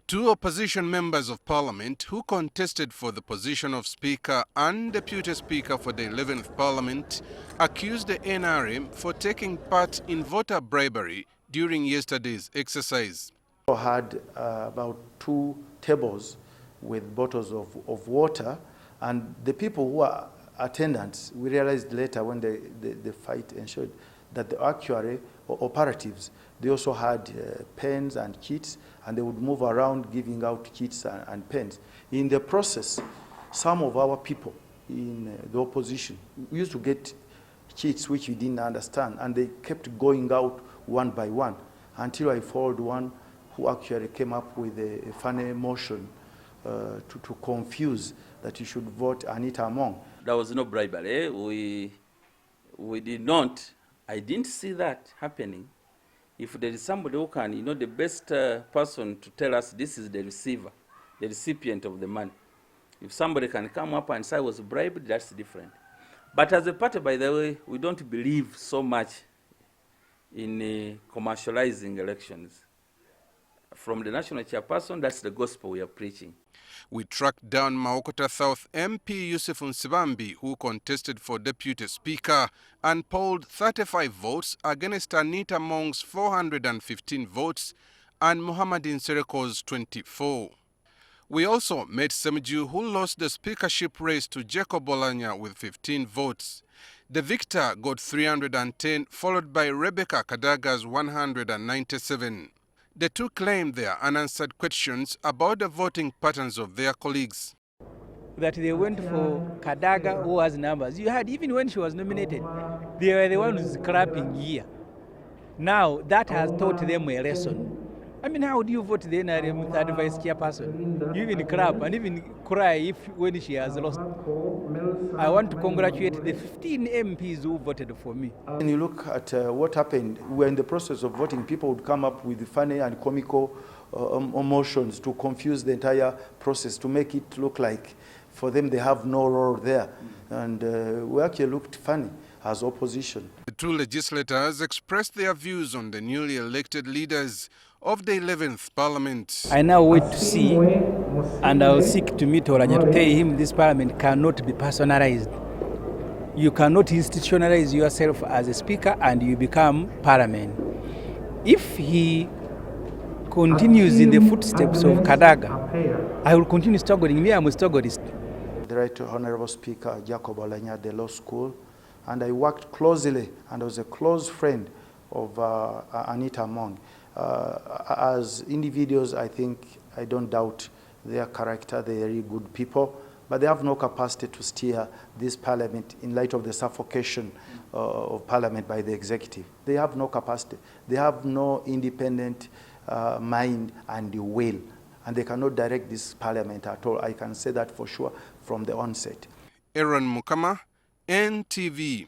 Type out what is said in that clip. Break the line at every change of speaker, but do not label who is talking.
Two opposition members of parliament who contested for the position of Speaker and Deputy Speaker for the 11th Parliament accused the NRM for taking part in voter bribery during yesterday's exercise.
We had about 2 tables with bottles of water, and the people who are attendants, we realized later when the fight ensued that the actuary or operatives, they also had pens and kits, and they would move around giving out kits and pens. In the process, some of our people in the opposition used to get kits which we didn't understand, and they kept going out one by one until I followed one who actually came up with a funny motion to confuse that you should vote Anita Among.
There was no bribery. We did not. I didn't see that happening. If there is somebody who can, the best person to tell us this is the receiver, the recipient of the money. If somebody can come up and say I was bribed, that's different. But as a party, by the way, we don't believe so much in commercializing elections. From the national chairperson, that's the gospel we are preaching.
We tracked down Maokota South MP Nsibambi, who contested for Deputy Speaker and polled 35 votes against Anita Among's 415 votes and Muhammadin Sereko's 24. We also met Ssemujju, who lost the speakership race to Jacob Olanya with 15 votes. The victor got 310, followed by Rebecca Kadaga's 197. The two claimed their unanswered questions about the voting patterns of their colleagues.
That they went for Kadaga, who has numbers. You had, even when she was nominated, they were the ones clapping here. Now, that has taught them a lesson. I mean, how do you vote the NRM third vice chairperson? You even clap and even cry when she has lost. I want to congratulate the 15 MPs who voted for me.
When you look at what happened, we were in the process of voting. People would come up with funny and comical motions to confuse the entire process, to make it look like for them they have no role there. And we actually looked funny as opposition.
The two legislators expressed their views on the newly elected leaders of the 11th Parliament.
I now wait to see, and I'll seek to meet Olanya to tell him this Parliament cannot be personalized. You cannot institutionalize yourself as a speaker and you become Parliament. If he continues in the footsteps of Kadaga, I will continue struggling. Me, I'm a strugglist.
The Right Honorable Speaker Jacob Olanya at the law school, and I worked closely, and I was a close friend of Anita Among. As individuals, I don't doubt their character. They are really good people, but they have no capacity to steer this parliament in light of the suffocation of parliament by the executive. They have no capacity. They have no independent mind and will, and they cannot direct this parliament at all. I can say that for sure from the onset.
Aaron Mukama, NTV.